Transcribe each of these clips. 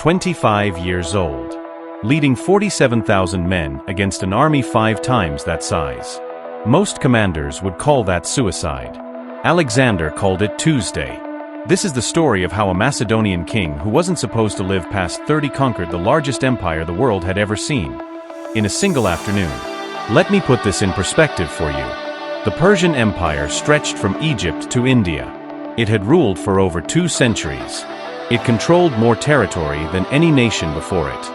25 years old, leading 47,000 men against an army 5 times that size. Most commanders would call that suicide. Alexander called it Tuesday. This is the story of how a Macedonian king who wasn't supposed to live past 30 conquered the largest empire the world had ever seen, in a single afternoon. Let me put this in perspective for you. The Persian Empire stretched from Egypt to India. It had ruled for over 2 centuries. It controlled more territory than any nation before it.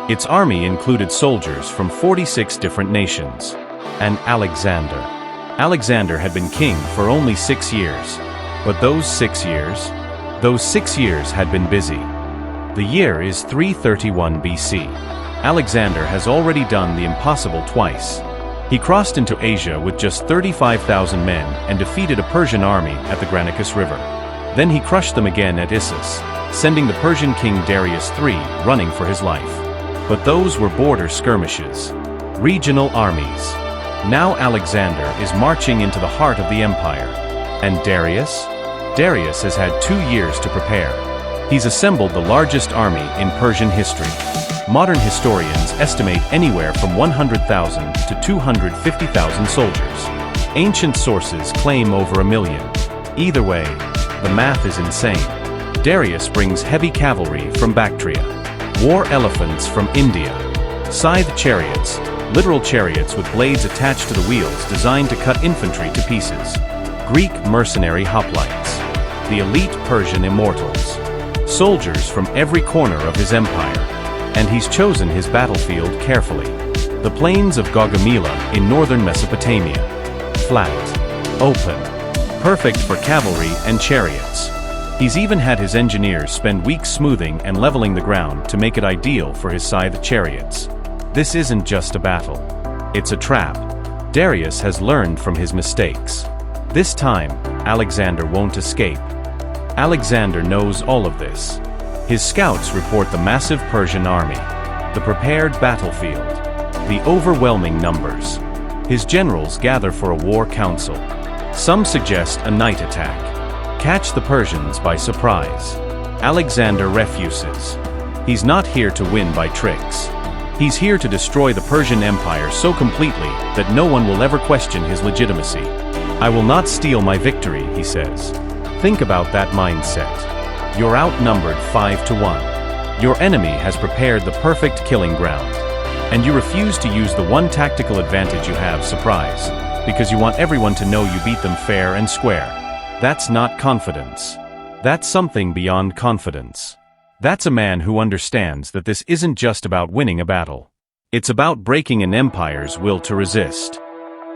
Its army included soldiers from 46 different nations. And Alexander had been king for only 6 years. But those 6 years had been busy. The year is 331 BC. Alexander has already done the impossible twice. He crossed into Asia with just 35,000 men and defeated a Persian army at the Granicus River. Then he crushed them again at Issus, sending the Persian king Darius III running for his life. But those were border skirmishes, regional armies. Now Alexander is marching into the heart of the empire. And Darius? Darius has had 2 years to prepare. He's assembled the largest army in Persian history. Modern historians estimate anywhere from 100,000 to 250,000 soldiers. Ancient sources claim over 1 million. Either way, the math is insane. Darius brings heavy cavalry from Bactria, war elephants from India, scythed chariots, literal chariots with blades attached to the wheels designed to cut infantry to pieces, Greek mercenary hoplites, the elite Persian Immortals, soldiers from every corner of his empire. And he's chosen his battlefield carefully. The plains of Gaugamela in northern Mesopotamia. Flat, open, perfect for cavalry and chariots. He's even had his engineers spend weeks smoothing and leveling the ground to make it ideal for his scythed chariots. This isn't just a battle. It's a trap. Darius has learned from his mistakes. This time, Alexander won't escape. Alexander knows all of this. His scouts report the massive Persian army, the prepared battlefield, the overwhelming numbers. His generals gather for a war council. Some suggest a night attack. Catch the Persians by surprise. Alexander refuses. He's not here to win by tricks. He's here to destroy the Persian Empire so completely that no one will ever question his legitimacy. I will not steal my victory, he says. Think about that mindset. You're outnumbered 5 to 1. Your enemy has prepared the perfect killing ground. And you refuse to use the one tactical advantage you have, surprise, because you want everyone to know you beat them fair and square. That's not confidence. That's something beyond confidence. That's a man who understands that this isn't just about winning a battle. It's about breaking an empire's will to resist.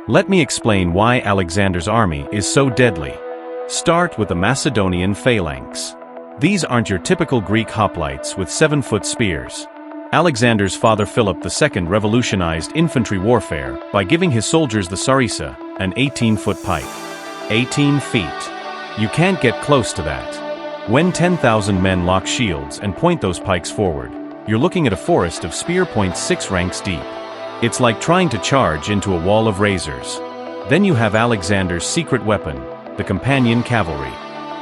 Let me explain why Alexander's army is so deadly. Start with the Macedonian Phalanx. These aren't your typical Greek hoplites with 7-foot spears. Alexander's father Philip II revolutionized infantry warfare by giving his soldiers the sarissa, an 18-foot pike. 18 feet. You can't get close to that. When 10,000 men lock shields and point those pikes forward, you're looking at a forest of spear points 6 ranks deep. It's like trying to charge into a wall of razors. Then you have Alexander's secret weapon, the companion cavalry.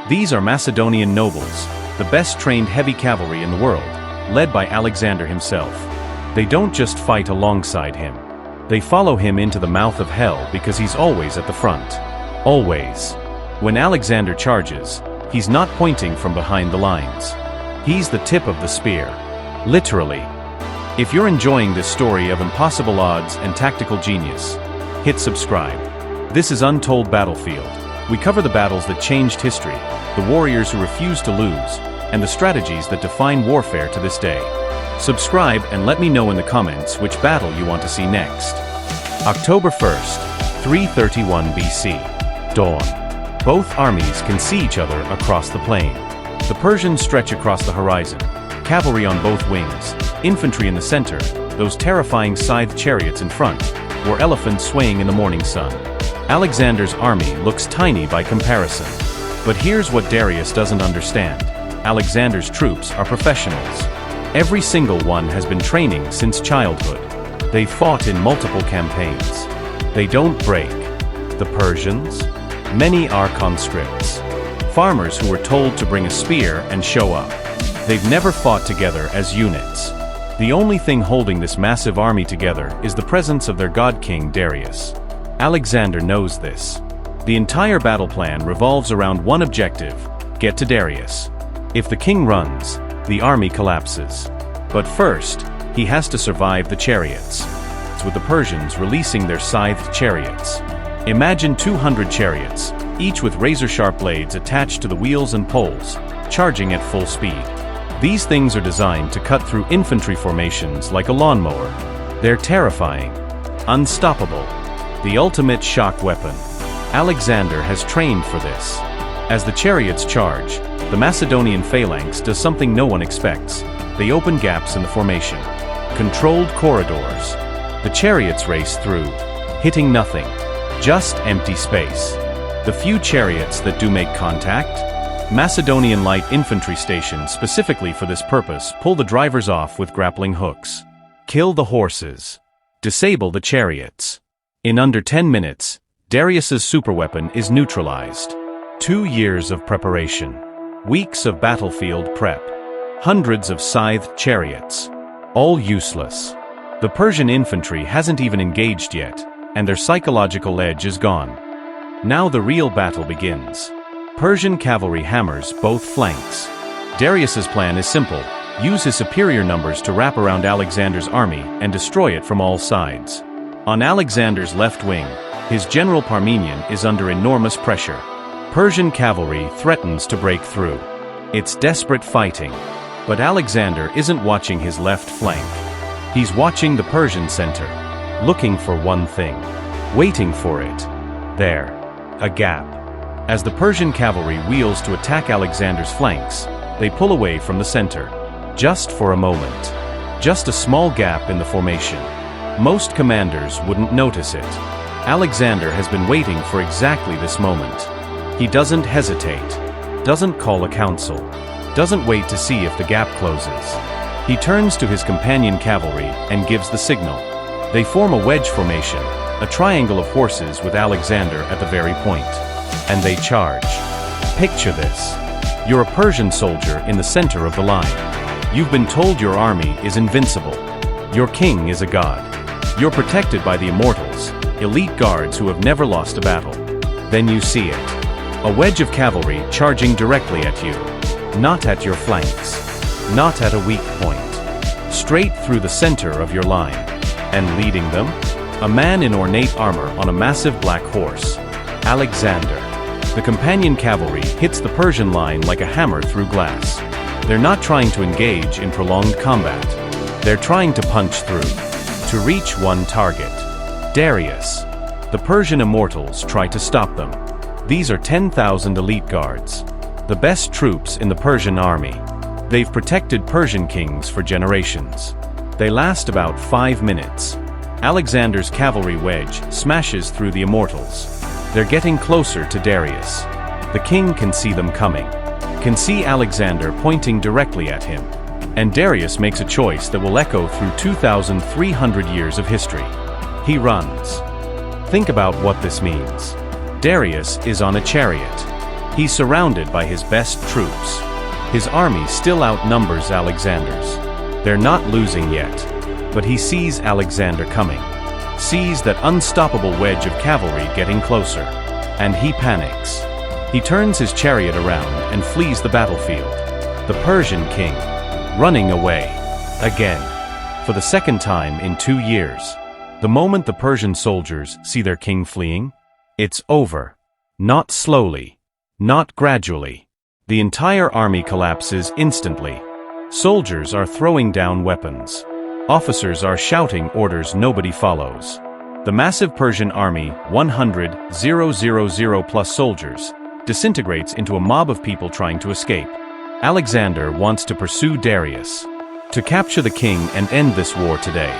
These are Macedonian nobles, the best trained heavy cavalry in the world, led by Alexander himself. They don't just fight alongside him. They follow him into the mouth of hell because he's always at the front. Always. When Alexander charges, he's not pointing from behind the lines. He's the tip of the spear. Literally. If you're enjoying this story of impossible odds and tactical genius, hit subscribe. This is Untold Battlefield. We cover the battles that changed history, the warriors who refused to lose, and the strategies that define warfare to this day. Subscribe and let me know in the comments which battle you want to see next. October 1st, 331 BC. Dawn. Both armies can see each other across the plain. The Persians stretch across the horizon, cavalry on both wings, infantry in the center, those terrifying scythed chariots in front, or elephants swaying in the morning sun. Alexander's army looks tiny by comparison. But here's what Darius doesn't understand. Alexander's troops are professionals. Every single one has been training since childhood. They've fought in multiple campaigns. They don't break. The Persians? Many are conscripts. Farmers who were told to bring a spear and show up. They've never fought together as units. The only thing holding this massive army together is the presence of their god king Darius. Alexander knows this. The entire battle plan revolves around one objective: get to Darius. If the king runs, the army collapses. But first, he has to survive the chariots. It's with the Persians releasing their scythed chariots. Imagine 200 chariots, each with razor-sharp blades attached to the wheels and poles, charging at full speed. These things are designed to cut through infantry formations like a lawnmower. They're terrifying, unstoppable, the ultimate shock weapon. Alexander has trained for this. As the chariots charge, the Macedonian Phalanx does something no one expects. They open gaps in the formation. Controlled corridors. The chariots race through, hitting nothing, just empty space. The few chariots that do make contact, Macedonian light infantry stationed specifically for this purpose pull the drivers off with grappling hooks. Kill the horses. Disable the chariots. In under 10 minutes, Darius's superweapon is neutralized. 2 years of preparation. Weeks of battlefield prep. Hundreds of scythed chariots. All useless. The Persian infantry hasn't even engaged yet, and their psychological edge is gone. Now the real battle begins. Persian cavalry hammers both flanks. Darius's plan is simple: use his superior numbers to wrap around Alexander's army and destroy it from all sides. On Alexander's left wing, his general Parmenion is under enormous pressure. Persian cavalry threatens to break through. It's desperate fighting. But Alexander isn't watching his left flank. He's watching the Persian center, looking for one thing, waiting for it. There, a gap. As the Persian cavalry wheels to attack Alexander's flanks, they pull away from the center. Just for a moment. Just a small gap in the formation. Most commanders wouldn't notice it. Alexander has been waiting for exactly this moment. He doesn't hesitate, doesn't call a council, doesn't wait to see if the gap closes. He turns to his companion cavalry and gives the signal. They form a wedge formation, a triangle of horses with Alexander at the very point. And they charge. Picture this. You're a Persian soldier in the center of the line. You've been told your army is invincible. Your king is a god. You're protected by the Immortals, elite guards who have never lost a battle. Then you see it. A wedge of cavalry charging directly at you. Not at your flanks. Not at a weak point. Straight through the center of your line. And leading them? A man in ornate armor on a massive black horse. Alexander. The companion cavalry hits the Persian line like a hammer through glass. They're not trying to engage in prolonged combat. They're trying to punch through. To reach one target. Darius. The Persian Immortals try to stop them. These are 10,000 elite guards. The best troops in the Persian army. They've protected Persian kings for generations. They last about 5 minutes. Alexander's cavalry wedge smashes through the Immortals. They're getting closer to Darius. The king can see them coming. Can see Alexander pointing directly at him. And Darius makes a choice that will echo through 2,300 years of history. He runs. Think about what this means. Darius is on a chariot. He's surrounded by his best troops. His army still outnumbers Alexander's. They're not losing yet, but he sees Alexander coming. Sees that unstoppable wedge of cavalry getting closer. And he panics. He turns his chariot around and flees the battlefield. The Persian king, running away. Again. For the second time in 2 years. The moment the Persian soldiers see their king fleeing, it's over. Not slowly. Not gradually. The entire army collapses instantly. Soldiers are throwing down weapons. Officers are shouting orders nobody follows. The massive Persian army, 100,000 plus soldiers, disintegrates into a mob of people trying to escape. Alexander wants to pursue Darius. To capture the king and end this war today.